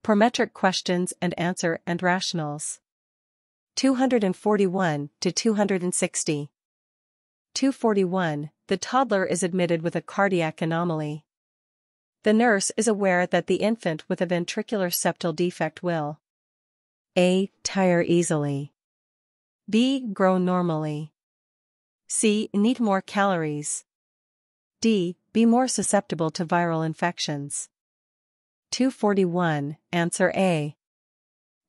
Prometric questions and answer and rationals. 241 to 260. 241. The toddler is admitted with a cardiac anomaly. The nurse is aware that the infant with a ventricular septal defect will A. Tire easily. B. Grow normally. C. Need more calories. D. Be more susceptible to viral infections. 241. Answer A.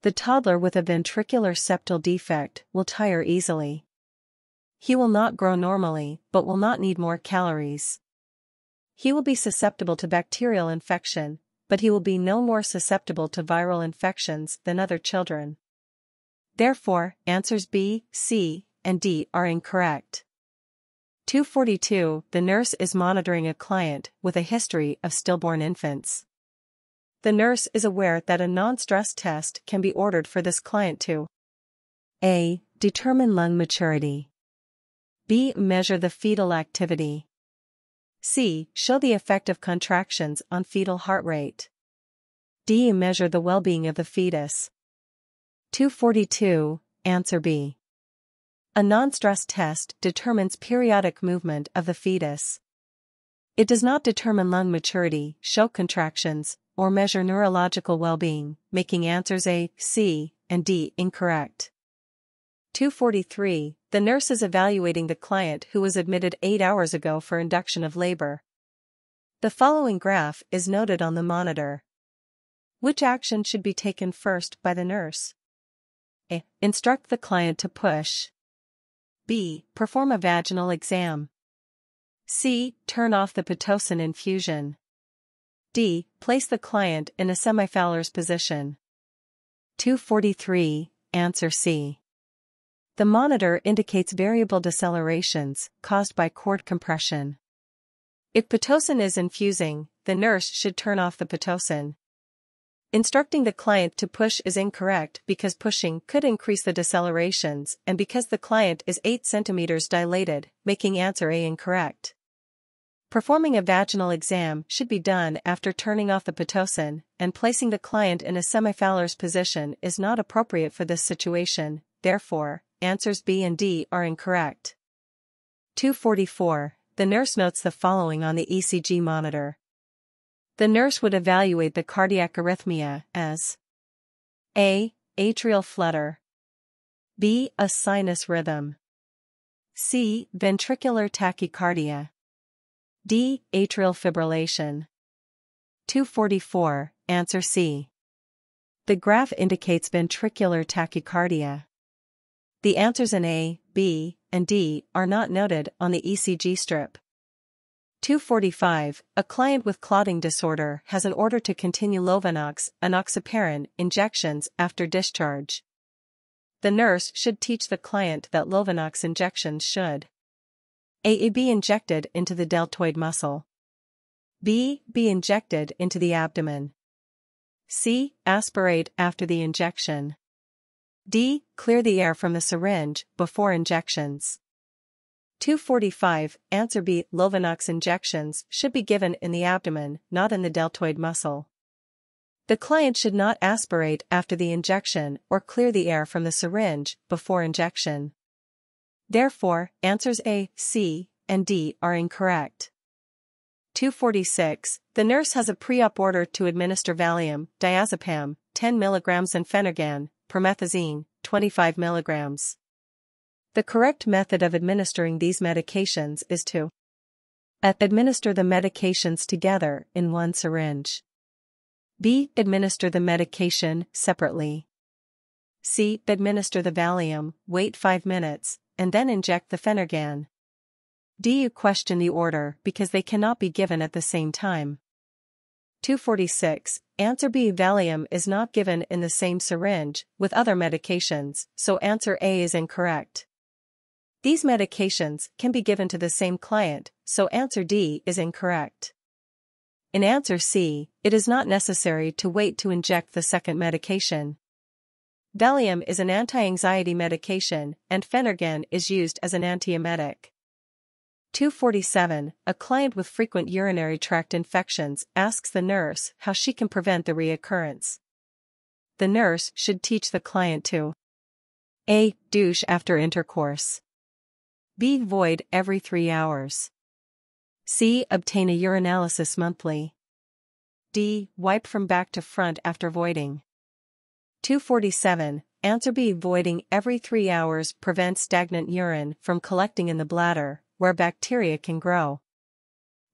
The toddler with a ventricular septal defect will tire easily. He will not grow normally, but will not need more calories. He will be susceptible to bacterial infection, but he will be no more susceptible to viral infections than other children. Therefore, answers B, C, and D are incorrect. 242. The nurse is monitoring a client with a history of stillborn infants. The nurse is aware that a non-stress test can be ordered for this client to A. Determine lung maturity. B. Measure the fetal activity. C. Show the effect of contractions on fetal heart rate. D. Measure the well-being of the fetus. 242. Answer B. A non-stress test determines periodic movement of the fetus. It does not determine lung maturity, show contractions, or measure neurological well-being, making answers A, C, and D incorrect. 243. The nurse is evaluating the client who was admitted 8 hours ago for induction of labor. The following graph is noted on the monitor. Which action should be taken first by the nurse? A. Instruct the client to push. B. Perform a vaginal exam. C. Turn off the Pitocin infusion. D. Place the client in a Semi-Fowler's position. 243. Answer C. The monitor indicates variable decelerations caused by cord compression. If Pitocin is infusing, the nurse should turn off the Pitocin. Instructing the client to push is incorrect because pushing could increase the decelerations and because the client is 8 centimeters dilated, making answer A incorrect. Performing a vaginal exam should be done after turning off the Pitocin, and placing the client in a Semi-Fowler's position is not appropriate for this situation, therefore, answers B and D are incorrect. 244. The nurse notes the following on the ECG monitor. The nurse would evaluate the cardiac arrhythmia as A. Atrial flutter. B. A sinus rhythm. C. Ventricular tachycardia. D. Atrial fibrillation. 244. Answer C. The graph indicates ventricular tachycardia. The answers in A, B, and D are not noted on the ECG strip. 245. A client with clotting disorder has an order to continue Lovenox, enoxaparin injections after discharge. The nurse should teach the client that Lovenox injections should A. Be injected into the deltoid muscle. B. Be injected into the abdomen. C. Aspirate after the injection. D. Clear the air from the syringe before injections. 245. Answer B. Lovenox injections should be given in the abdomen, not in the deltoid muscle. The client should not aspirate after the injection or clear the air from the syringe before injection. Therefore, answers A, C, and D are incorrect. 246. The nurse has a pre-op order to administer Valium, diazepam, 10 mg and Phenergan, promethazine, 25 mg. The correct method of administering these medications is to administer the medications together in one syringe. B. Administer the medication separately. C. Administer the Valium, wait 5 minutes, and then inject the Phenergan. D. Question the order because they cannot be given at the same time. 246. Answer B. Valium is not given in the same syringe with other medications, so answer A is incorrect. These medications can be given to the same client, so answer D is incorrect. In answer C, it is not necessary to wait to inject the second medication. Valium is an anti-anxiety medication, and Phenergan is used as an antiemetic. 247. A client with frequent urinary tract infections asks the nurse how she can prevent the reoccurrence. the nurse should teach the client to A. Douche after intercourse. B. Void every 3 hours. C. Obtain a urinalysis monthly. D. Wipe from back to front after voiding. 247. Answer B. Voiding every 3 hours prevents stagnant urine from collecting in the bladder, where bacteria can grow.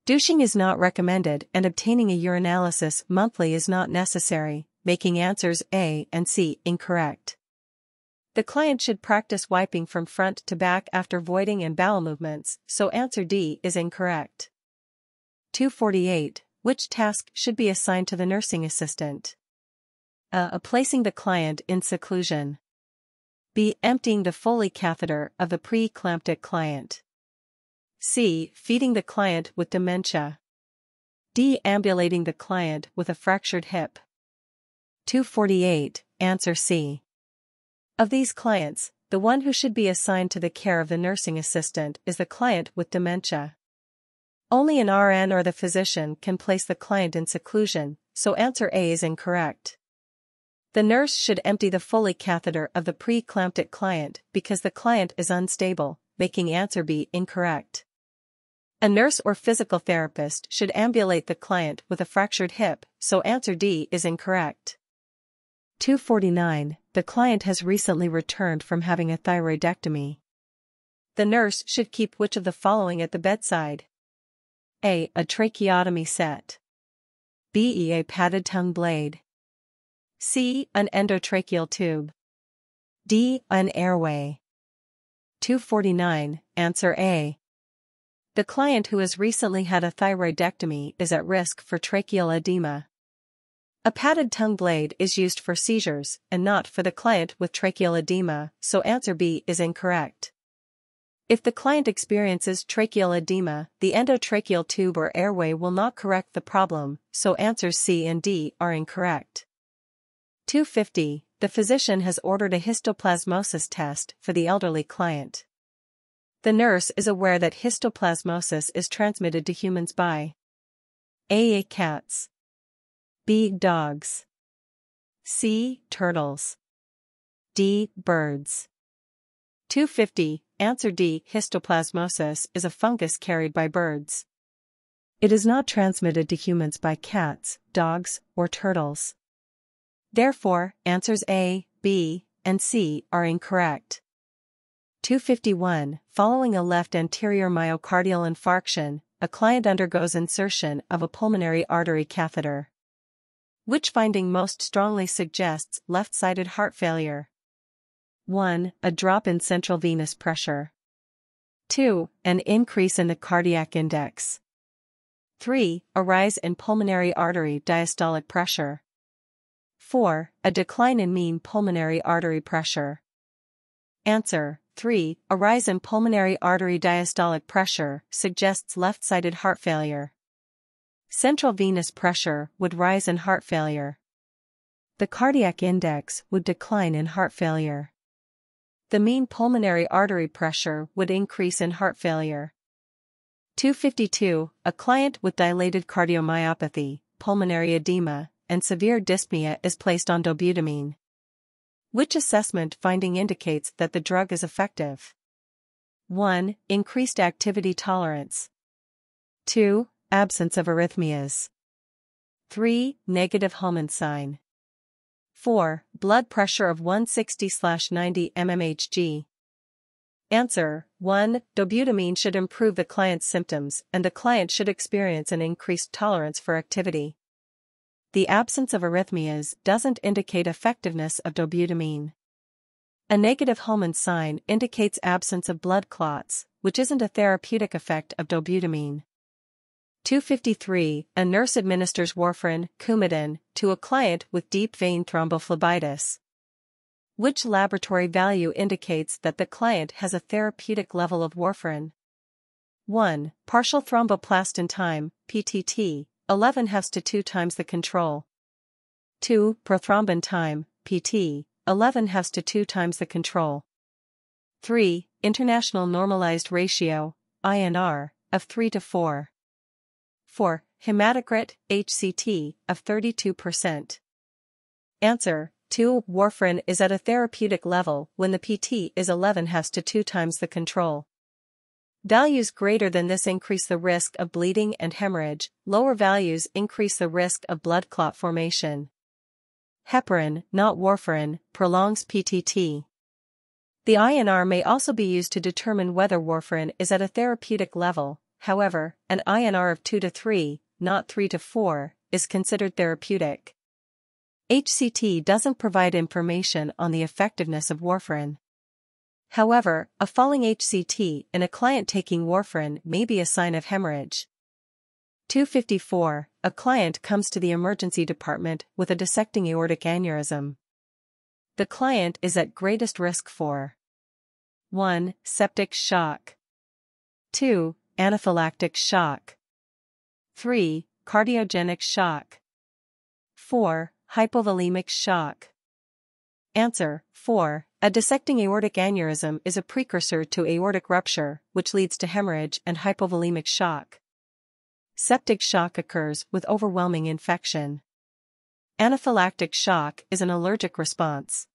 Douching is not recommended and obtaining a urinalysis monthly is not necessary, making answers A and C incorrect. The client should practice wiping from front to back after voiding and bowel movements, so answer D is incorrect. 248. Which task should be assigned to the nursing assistant? A. Placing the client in seclusion. B. Emptying the Foley catheter of the pre-eclamptic client. C. Feeding the client with dementia. D. Ambulating the client with a fractured hip. 248. Answer C. Of these clients, the one who should be assigned to the care of the nursing assistant is the client with dementia. Only an RN or the physician can place the client in seclusion, so answer A is incorrect. The nurse should empty the Foley catheter of the pre-eclamptic client because the client is unstable, making answer B incorrect. A nurse or physical therapist should ambulate the client with a fractured hip, so answer D is incorrect. 249. The client has recently returned from having a thyroidectomy. The nurse should keep which of the following at the bedside? A. A tracheotomy set. B. A padded tongue blade. C. An endotracheal tube. D. An airway. 249. Answer A. The client who has recently had a thyroidectomy is at risk for tracheal edema. A padded tongue blade is used for seizures and not for the client with tracheal edema, so answer B is incorrect. If the client experiences tracheal edema, the endotracheal tube or airway will not correct the problem, so answers C and D are incorrect. 250. The physician has ordered a histoplasmosis test for the elderly client. The nurse is aware that histoplasmosis is transmitted to humans by A. Cats. B. Dogs. C. Turtles. D. Birds. 250. Answer D. Histoplasmosis is a fungus carried by birds. It is not transmitted to humans by cats, dogs, or turtles. Therefore, answers A, B, and C are incorrect. 251. Following a left anterior myocardial infarction, a client undergoes insertion of a pulmonary artery catheter. Which finding most strongly suggests left-sided heart failure? 1. A drop in central venous pressure. 2. An increase in the cardiac index. 3. A rise in pulmonary artery diastolic pressure. 4. A decline in mean pulmonary artery pressure. Answer: 3. A rise in pulmonary artery diastolic pressure suggests left-sided heart failure. Central venous pressure would rise in heart failure. The cardiac index would decline in heart failure. The mean pulmonary artery pressure would increase in heart failure. 252. A client with dilated cardiomyopathy, pulmonary edema, and severe dyspnea is placed on Dobutamine. Which assessment finding indicates that the drug is effective? 1. Increased activity tolerance. 2. Absence of arrhythmias. 3. Negative Homans sign. 4. Blood pressure of 160/90 mmHg. Answer: 1. Dobutamine should improve the client's symptoms and the client should experience an increased tolerance for activity. The absence of arrhythmias doesn't indicate effectiveness of Dobutamine. A negative Homans sign indicates absence of blood clots, which isn't a therapeutic effect of Dobutamine. 253. A nurse administers Warfarin, Coumadin, to a client with deep vein thrombophlebitis. Which laboratory value indicates that the client has a therapeutic level of Warfarin? 1. Partial thromboplastin time, PTT, 11/2 to 2 times the control. 2. Prothrombin time, PT, 11/2 to 2 times the control. 3. International Normalized Ratio, INR, of 3 to 4. 4. Hematocrit, HCT, of 32%. Answer: 2. Warfarin is at a therapeutic level when the PT is 11 has to 2 times the control. Values greater than this increase the risk of bleeding and hemorrhage, lower values increase the risk of blood clot formation. Heparin, not warfarin, prolongs PTT. The INR may also be used to determine whether warfarin is at a therapeutic level. However, an INR of 2 to 3, not 3 to 4, is considered therapeutic. HCT doesn't provide information on the effectiveness of warfarin. However, a falling HCT in a client taking warfarin may be a sign of hemorrhage. 254. A client comes to the emergency department with a dissecting aortic aneurysm. The client is at greatest risk for 1. Septic shock. 2. Anaphylactic shock. 3. Cardiogenic shock. 4. Hypovolemic shock. Answer: 4. A dissecting aortic aneurysm is a precursor to aortic rupture, which leads to hemorrhage and hypovolemic shock. Septic shock occurs with overwhelming infection. Anaphylactic shock is an allergic response.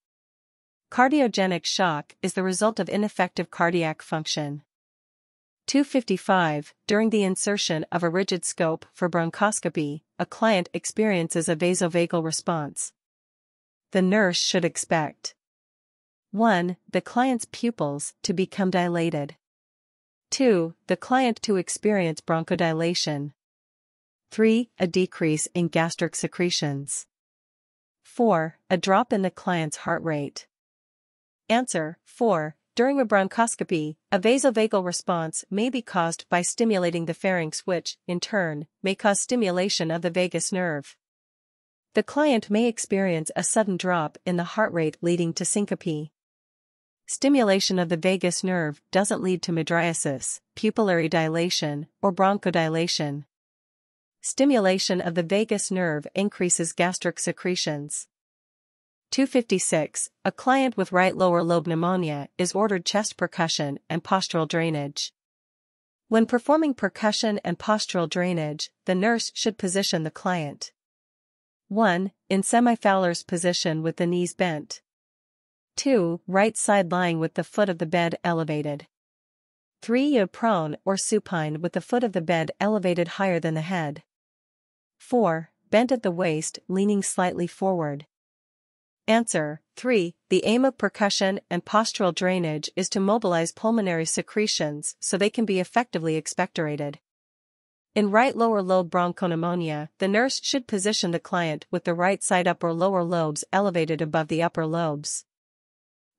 Cardiogenic shock is the result of ineffective cardiac function. 255. During the insertion of a rigid scope for bronchoscopy, a client experiences a vasovagal response. The nurse should expect 1. The client's pupils to become dilated. 2. The client to experience bronchodilation. 3. A decrease in gastric secretions. 4. A drop in the client's heart rate. Answer: 4. During a bronchoscopy, a vasovagal response may be caused by stimulating the pharynx, which, in turn, may cause stimulation of the vagus nerve. The client may experience a sudden drop in the heart rate leading to syncope. Stimulation of the vagus nerve doesn't lead to mydriasis, pupillary dilation, or bronchodilation. Stimulation of the vagus nerve increases gastric secretions. 256. A client with right lower lobe pneumonia is ordered chest percussion and postural drainage. When performing percussion and postural drainage, the nurse should position the client 1. In Semi-Fowler's position with the knees bent. 2. Right side lying with the foot of the bed elevated. 3. Prone or supine with the foot of the bed elevated higher than the head. 4. Bent at the waist, leaning slightly forward. Answer: 3. The aim of percussion and postural drainage is to mobilize pulmonary secretions so they can be effectively expectorated. In right lower lobe bronchopneumonia, the nurse should position the client with the right side upper lower lobes elevated above the upper lobes.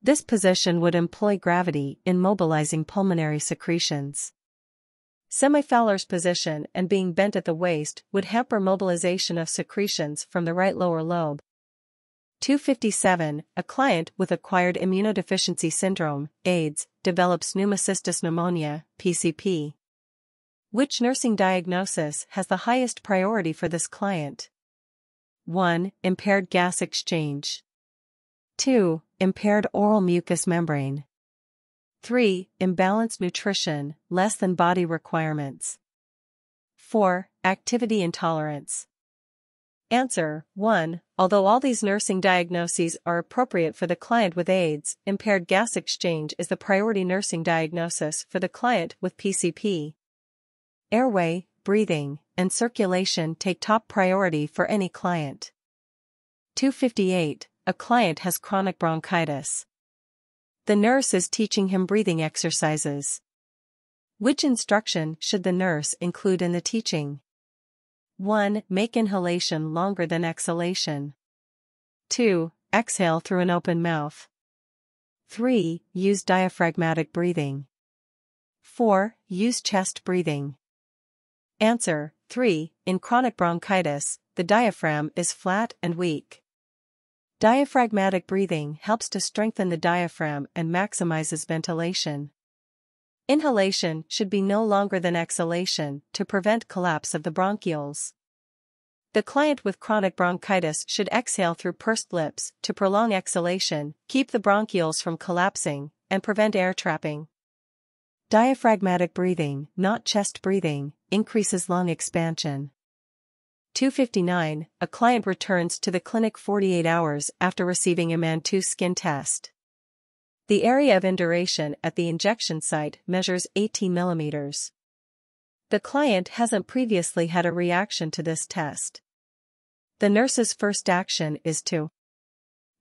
This position would employ gravity in mobilizing pulmonary secretions. Semi-Fowler's position and being bent at the waist would hamper mobilization of secretions from the right lower lobe. 257. A client with acquired immunodeficiency syndrome, AIDS, develops pneumocystis pneumonia, PCP. Which nursing diagnosis has the highest priority for this client? 1. Impaired gas exchange. 2. Impaired oral mucous membrane. 3. Imbalanced nutrition, less than body requirements. 4. Activity intolerance. Answer: 1. Although all these nursing diagnoses are appropriate for the client with AIDS, impaired gas exchange is the priority nursing diagnosis for the client with PCP. Airway, breathing, and circulation take top priority for any client. 258. A client has chronic bronchitis. The nurse is teaching him breathing exercises. Which instruction should the nurse include in the teaching? 1. Make inhalation longer than exhalation. 2. Exhale through an open mouth. 3. Use diaphragmatic breathing. 4. Use chest breathing. Answer: 3. In chronic bronchitis, the diaphragm is flat and weak. Diaphragmatic breathing helps to strengthen the diaphragm and maximizes ventilation. Inhalation should be no longer than exhalation to prevent collapse of the bronchioles. The client with chronic bronchitis should exhale through pursed lips to prolong exhalation, keep the bronchioles from collapsing, and prevent air trapping. Diaphragmatic breathing, not chest breathing, increases lung expansion. 259, a client returns to the clinic 48 hours after receiving a Man-2 skin test. The area of induration at the injection site measures 18 millimeters. The client hasn't previously had a reaction to this test. The nurse's first action is to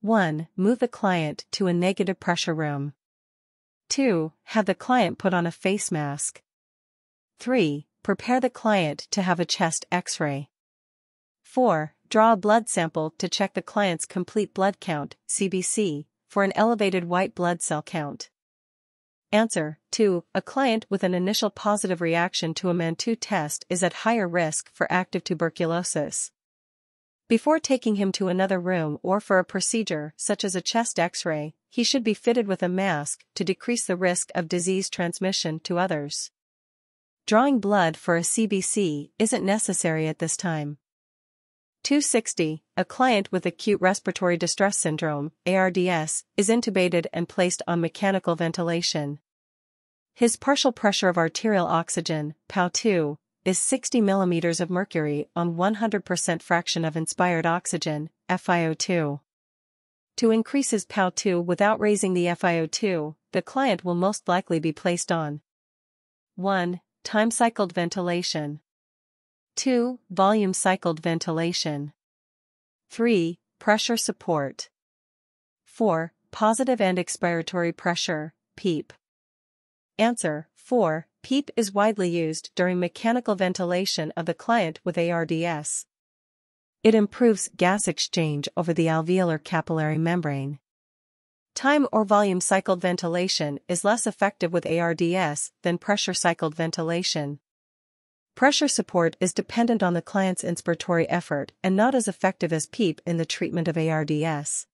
1. Move the client to a negative pressure room. 2. Have the client put on a face mask. 3. Prepare the client to have a chest X-ray. 4. Draw a blood sample to check the client's complete blood count, CBC, for an elevated white blood cell count. Answer: 2. A client with an initial positive reaction to a Man-2 test is at higher risk for active tuberculosis. Before taking him to another room or for a procedure such as a chest X-ray, he should be fitted with a mask to decrease the risk of disease transmission to others. Drawing blood for a CBC isn't necessary at this time. 260. A client with acute respiratory distress syndrome, ARDS, is intubated and placed on mechanical ventilation. His partial pressure of arterial oxygen, PaO2, is 60 millimeters of mercury on 100% fraction of inspired oxygen, FiO2. To increase his PaO2 without raising the FiO2, the client will most likely be placed on 1. Time-cycled ventilation. 2. Volume-cycled ventilation. 3. Pressure support. 4. Positive end expiratory pressure, PEEP. Answer: 4. PEEP is widely used during mechanical ventilation of the client with ARDS. It improves gas exchange over the alveolar capillary membrane. Time or volume-cycled ventilation is less effective with ARDS than pressure-cycled ventilation. Pressure support is dependent on the client's inspiratory effort and not as effective as PEEP in the treatment of ARDS.